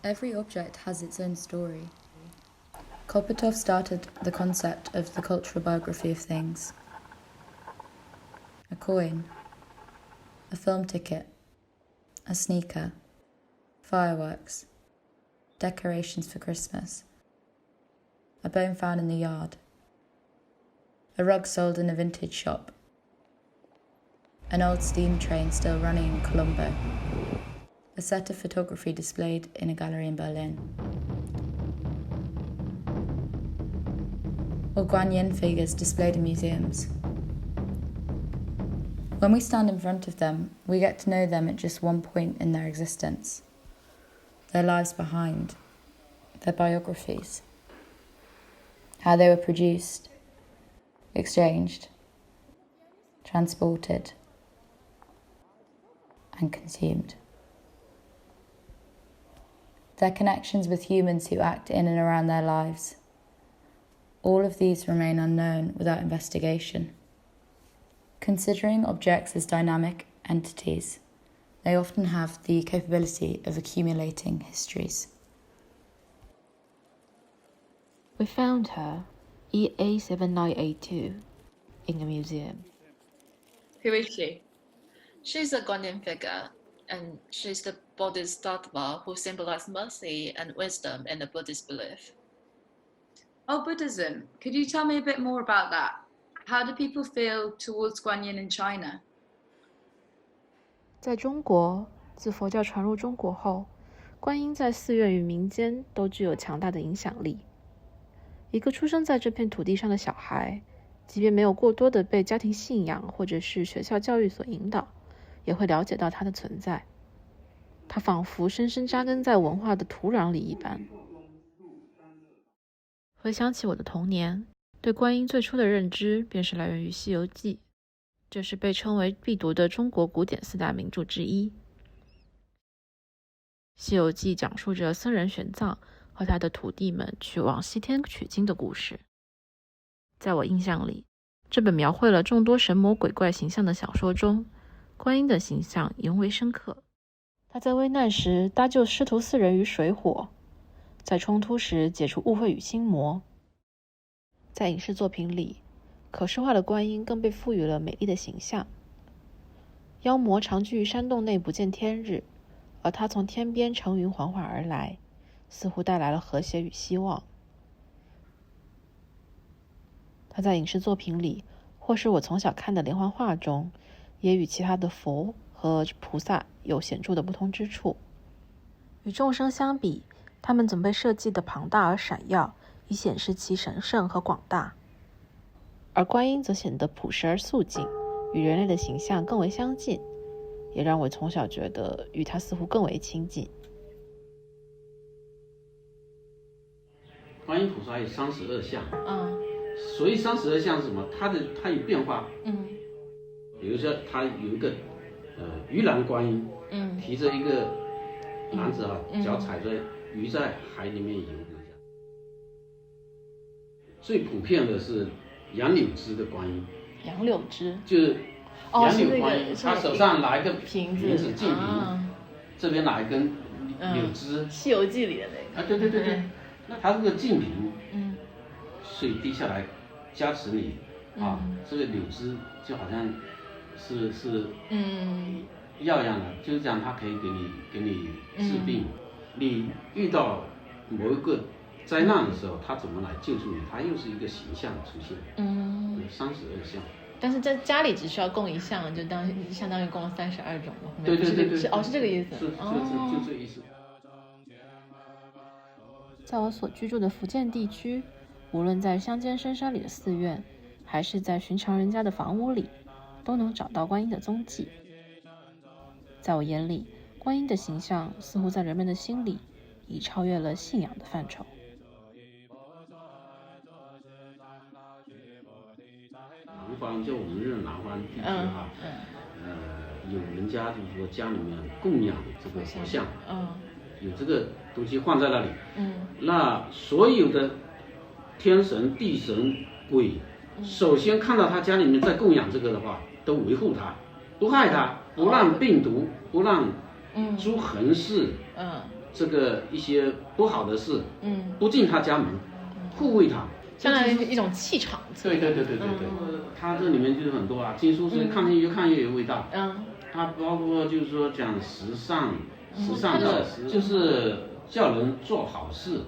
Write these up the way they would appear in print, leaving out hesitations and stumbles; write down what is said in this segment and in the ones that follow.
Every object has its own story. Kopytov started the concept of the cultural biography of things. A coin, a film ticket, a sneaker, fireworks, decorations for Christmas, a bone found in the yard, a rug sold in a vintage shop, an old steam train still running in Colombo, a set of photography displayed in a gallery in Berlin, or Guanyin figures displayed in museums. When we stand in front of them, we get to know them at just one point in their existence, their lives behind, their biographies, how they were produced, exchanged, transported, and consumed. Their connections with humans who act in and around their lives. All of these remain unknown without investigation. Considering objects as dynamic entities, they often have the capability of accumulating histories. We found her, EA7982, in a museum. Who is she? She's a Guanyin figure, and she's the Bodhisattva who symbolizes mercy and wisdom in the Buddhist belief. Oh, Buddhism. Could you tell me a bit more about that? How do people feel towards Guanyin in China? 在中国，自佛教传入中国后，观音在寺院与民间都具有强大的影响力。一个出生在这片土地上的小孩，即便没有过多的被家庭信仰或者是学校教育所引导，也会了解到它的存在。它仿佛深深扎根在文化的土壤里一般。回想起我的童年，对观音最初的认知便是来源于《西游记》，这是被称为必读的中国古典4大名著之一。《西游记》讲述着僧人玄奘和他的徒弟们去往西天取经的故事。在我印象里，这本描绘了众多神魔鬼怪形象的小说中，观音的形象尤为深刻。他在危难时搭救师徒4人于水火，在冲突时解除误会与心魔。在影视作品里，可视化的观音更被赋予了美丽的形象。妖魔常居于山洞内不见天日，而他从天边乘云缓缓而来，似乎带来了和谐与希望。他在影视作品里，或是我从小看的连环画中，也与其他的佛和菩萨有显著的不同之处。与众生相比，他们总被设计得庞大而闪耀，以显示其神圣和广大。而观音则显得朴实而素净，与人类的形象更为相近，也让我从小觉得与他似乎更为亲近。观音菩萨有32相，所以32相是什么？它有变化，比如说它有一个鱼篮观音，提着一个篮子脚踩着鱼在海里面游。最普遍的是杨柳枝的观音，杨柳枝就是杨柳观音，他手上拿一个瓶子净瓶，这边拿一根柳枝，《西游记》里的那个。对，那他这个净瓶，水滴下来加持你这个柳枝就好像是药一样的，就是讲它可以给你治病。你遇到某一个灾难的时候，他怎么来救助你？他又是一个形象出现，32相。但是在家里只需要供一项，就相当于供了32种了。对，是这个意思。就这意思。在我所居住的福建地区，无论在乡间深山里的寺院，还是在寻常人家的房屋里，都能找到观音的踪迹。在我眼里，观音的形象似乎在人们的心里已超越了信仰的范畴。南方就我们这南方地区有人家就是说家里面供养这个佛像，有这个东西放在那里，那所有的天神、地神、鬼，首先看到他家里面在供养这个的话，都维护他，不害他，不让病毒，不让诸横事这个一些不好的事，不进他家门，护卫他，相当于一种气场。对，它这里面就是很多啊，经书是看越有味道。它包括就是说讲时尚的，就是叫人做好事。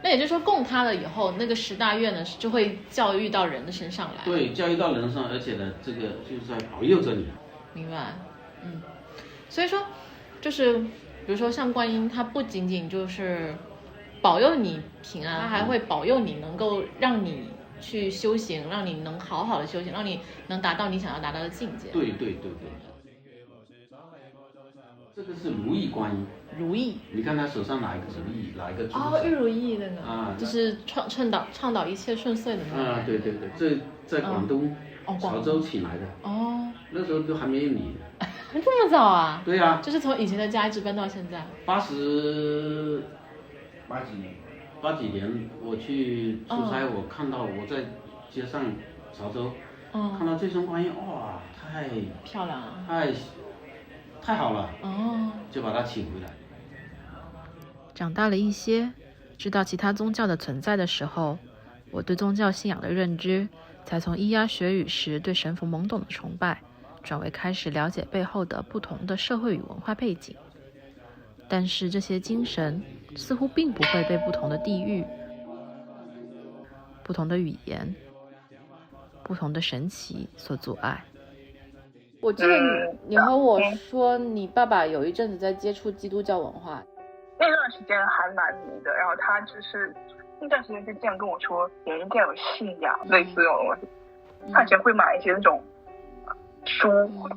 那也就是说，供他了以后，那个10大愿呢就会教育到人的身上来。对，教育到人上，而且呢，这个就是在保佑着你。明白。所以说，就是比如说像观音，它不仅仅就是保佑你平安，它还会保佑你能够让你去修行，让你能好好的修行，让你能达到你想要达到的境界。对。这个是如意观音。如意，你看他手上拿一个如意，拿一个珠子。玉如意那个就是倡导一切顺遂的那个。对，这在广东潮州请来的。那时候都还没有你。这么早啊？对呀。就是从以前的家一直搬到现在。80几年，我去出差，我看到我在街上潮州，看到这尊观音，哇，太漂亮了，太好了，就把它请回来。长大了一些，知道其他宗教的存在的时候，我对宗教信仰的认知才从咿呀学语时对神佛懵懂的崇拜，转为开始了解背后的不同的社会与文化背景。但是这些精神似乎并不会被不同的地域、不同的语言、不同的神奇所阻碍。我记得你和我说，你爸爸有一阵子在接触基督教文化。那段时间还蛮迷的，然后他就是那段时间就这样跟我说，人一定要有信仰，类似这种东西。他以前会买一些那种书，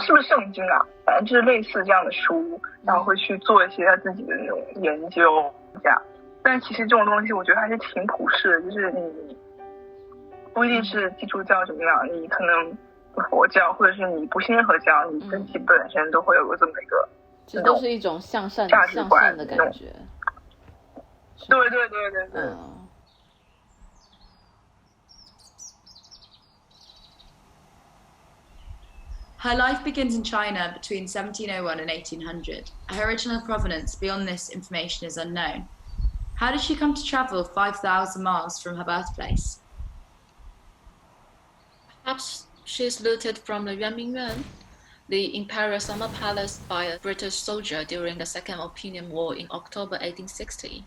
是不是圣经啊？反正就是类似这样的书，然后会去做一些他自己的那种研究这样。但其实这种东西我觉得还是挺普世的，就是你不一定是基督教怎么样，你可能佛教或者是你不信任何教，你自己本身都会有这么一个，这都是一种向善的感觉。对。Her life begins in China between 1701 and 1800. Her original provenance beyond this information is unknown. How did she come to travel 5,000 miles from her birthplace? Perhaps she is looted from the Yuanmingyuan, the imperial summer palace, by a British soldier during the Second Opium War in October 1860.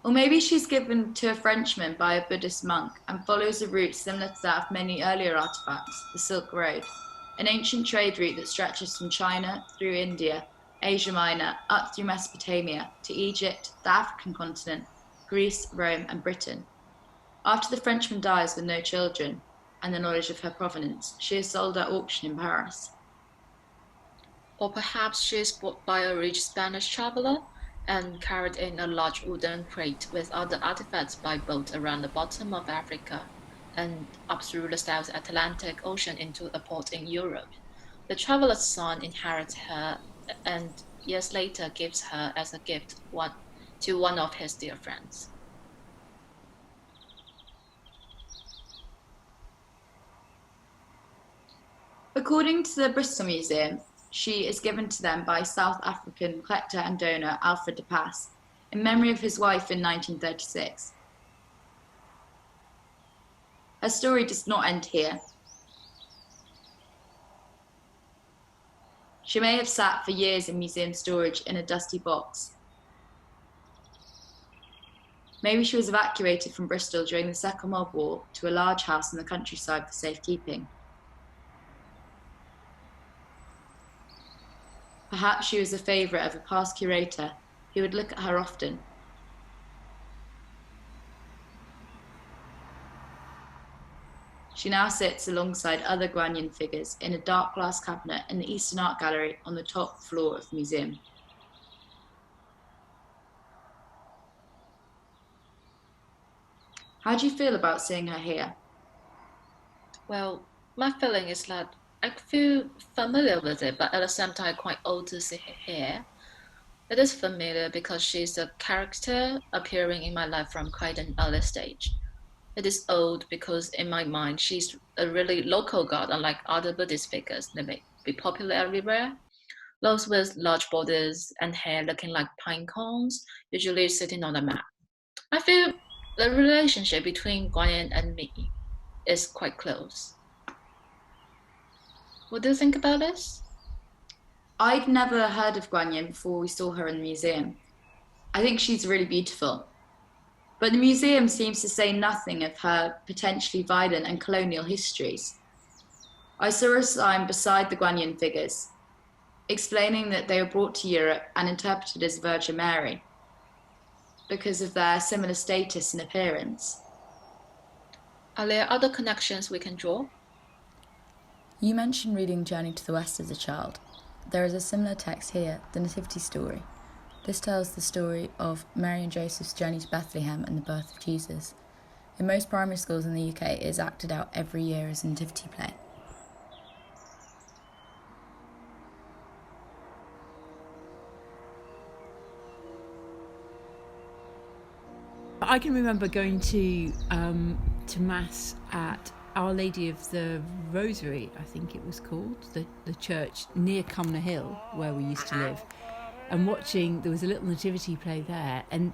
Or maybe she's given to a Frenchman by a Buddhist monk and follows a route similar to that of many earlier artifacts, the Silk Road, an ancient trade route that stretches from China through India, Asia Minor, up through Mesopotamia, to Egypt, the African continent, Greece, Rome, and Britain. After the Frenchman dies with no children and the knowledge of her provenance, she is sold at auction in Paris. Or perhaps she is bought by a rich Spanish traveler and carried in a large wooden crate with other artifacts by boat around the bottom of Africa and up through the South Atlantic Ocean into a port in Europe. The traveler's son inherits her and years later gives her as a gift to one of his dear friends. According to the Bristol Museum, she is given to them by South African collector and donor Alfred de Pass in memory of his wife in 1936. Her story does not end here. She may have sat for years in museum storage in a dusty box. Maybe she was evacuated from Bristol during the Second World War to a large house in the countryside for safekeeping. Perhaps she was a favourite of a past curator who would look at her often. She now sits alongside other Guanyin figures in a dark glass cabinet in the Eastern Art Gallery on the top floor of the museum. How do you feel about seeing her here? Well, my feeling is that I feel familiar with it, but at the same time quite old to see her here. It is familiar because she's a character appearing in my life from quite an early stage. It is old because in my mind, she's a really local god, unlike other Buddhist figures that may be popular everywhere. Those with large bodies and hair looking like pine cones, usually sitting on a mat. I feel the relationship between Guanyin and me is quite close. What do you think about this? I'd never heard of Guanyin before we saw her in the museum. I think she's really beautiful. But the museum seems to say nothing of her potentially violent and colonial histories. I saw a sign beside the Guanyin figures, explaining that they were brought to Europe and interpreted as Virgin Mary because of their similar status and appearance. Are there other connections we can draw? You mentioned reading Journey to the West as a child. There is a similar text here, the Nativity Story. This tells the story of Mary and Joseph's journey to Bethlehem and the birth of Jesus. In most primary schools in the UK, it is acted out every year as a nativity play. I can remember going to Mass at Our Lady of the Rosary, I think it was called, the church near Cumnor Hill, where we used to live, and watching, there was a little nativity play there, and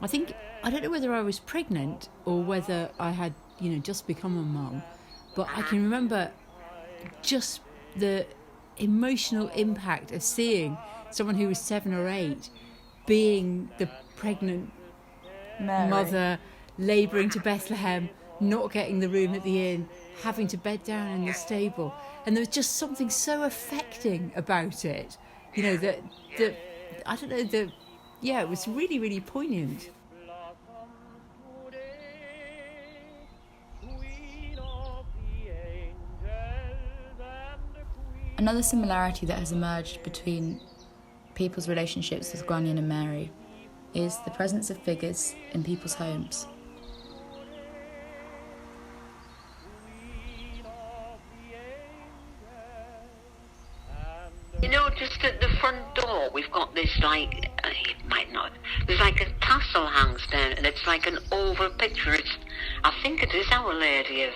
I don't know whether I was pregnant or whether I had, just become a mum, but I can remember just the emotional impact of seeing someone who was 7 or 8 being the pregnant Mary. mother, labouring to Bethlehem, not getting the room at the inn, having to bed down in the stable, and there was just something so affecting about it, that I don't know, it was really, really poignant. Another similarity that has emerged between people's relationships with Guanyin and Mary is the presence of figures in people's homes. Just at the front door, we've got this, you might not, there's like a tassel hangs down, and it's like an oval picture. I think it is Our Lady of,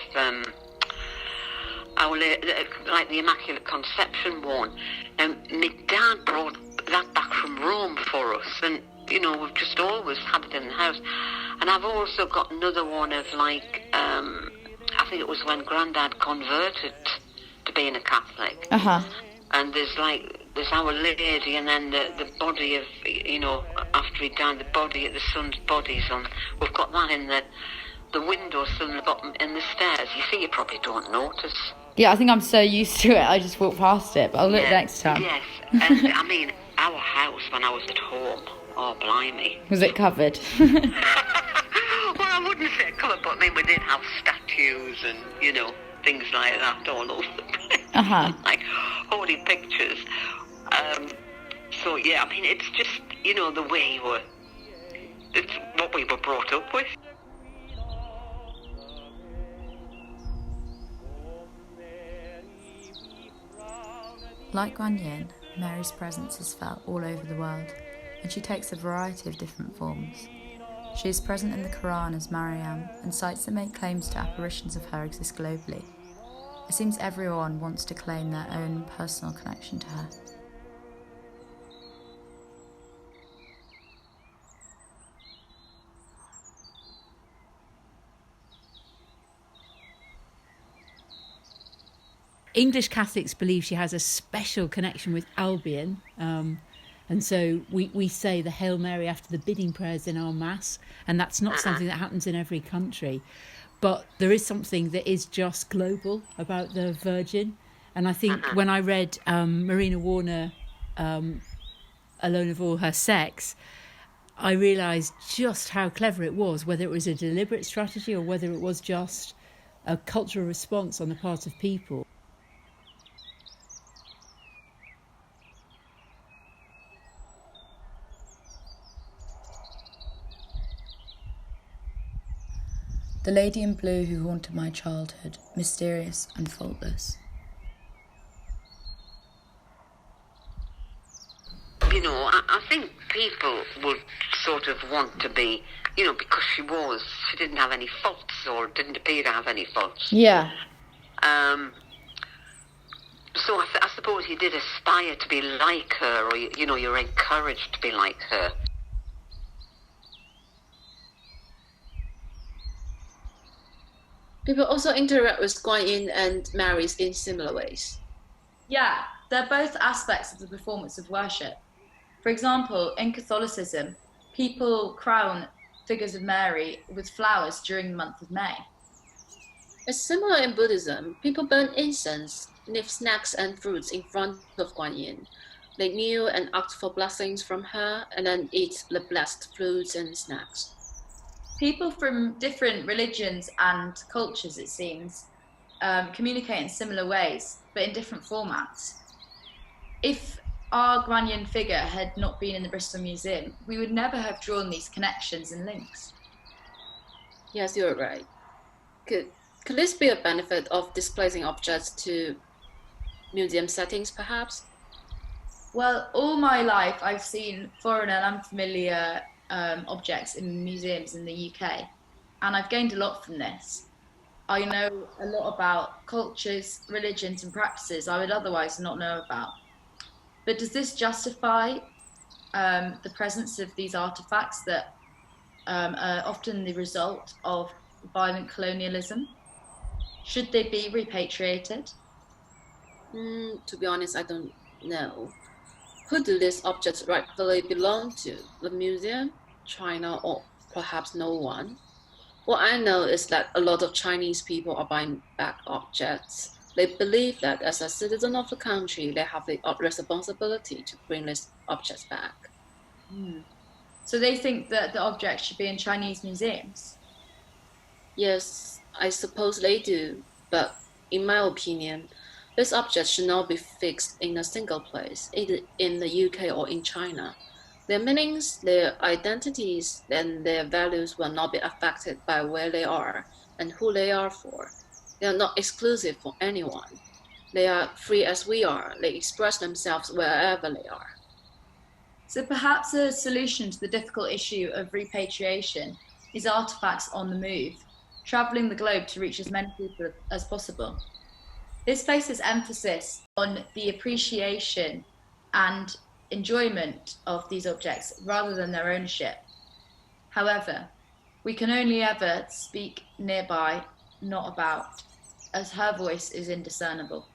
like the Immaculate Conception one. My dad brought that back from Rome for us, and, we've just always had it in the house. And I've also got another one of, I think it was when Grandad converted to being a Catholic. Uh-huh. And there's Our Lady, and then the body of, after he died, the body of the son's bodies on. We've got that in the windows on the bottom in the stairs. You see, you probably don't notice. Yeah, I think I'm so used to it, I just walk past it, but I'll look next time. Yes, and I mean, our house when I was at home, oh blimey. Was it covered? Well, I wouldn't say covered, but I mean, we did have statues and, things like that all over the place. Uh-huh. Like holy pictures. So yeah, I mean, it's just, the way it's what we were brought up with. Like Guanyin, Mary's presence is felt all over the world, and she takes a variety of different forms. She is present in the Quran as Maryam, and sites that make claims to apparitions of her exist globally. It seems everyone wants to claim their own personal connection to her. English Catholics believe she has a special connection with Albion, and so we say the Hail Mary after the bidding prayers in our Mass, and that's not something that happens in every country. But there is something that is just global about the Virgin. And I think when I read Marina Warner, Alone of All Her Sex, I realised just how clever it was, whether it was a deliberate strategy or whether it was just a cultural response on the part of people. The lady in blue who haunted my childhood, mysterious and faultless. I think people would sort of want to be, because she didn't have any faults or didn't appear to have any faults. Yeah. So I suppose you did aspire to be like her, or you're encouraged to be like her. People also interact with Guan Yin and marries in similar ways. Yeah, they're both aspects of the performance of worship. For example, in Catholicism, people crown figures of Mary with flowers during the month of May. It's similar in Buddhism. People burn incense, leave snacks and fruits in front of Guan Yin. They kneel and ask for blessings from her, and then eat the blessed fruits and snacks. People from different religions and cultures, it seems, communicate in similar ways, but in different formats. If our Guan Yin figure had not been in the Bristol Museum, we would never have drawn these connections and links. Yes, you're right. Could this be a benefit of displacing objects to museum settings, perhaps? Well, all my life I've seen foreign and unfamiliar objects in museums in the UK, and I've gained a lot from this. I know a lot about cultures, religions and practices I would otherwise not know about. But does this justify the presence of these artifacts that are often the result of violent colonialism? Should they be repatriated? To be honest, I don't know. Who do these objects rightfully belong to? The museum, China, or perhaps no one? What I know is that a lot of Chinese people are buying back objects. They believe that as a citizen of the country, they have the responsibility to bring these objects back. So they think that the objects should be in Chinese museums? Yes, I suppose they do, but in my opinion, these objects should not be fixed in a single place, either in the UK or in China. Their meanings, their identities, and their values will not be affected by where they are and who they are for. They are not exclusive for anyone. They are free as we are. They express themselves wherever they are. So perhaps a solution to the difficult issue of repatriation is artifacts on the move, travelling the globe to reach as many people as possible. This places emphasis on the appreciation and enjoyment of these objects rather than their ownership. However, we can only ever speak nearby, not about, as her voice is indiscernible.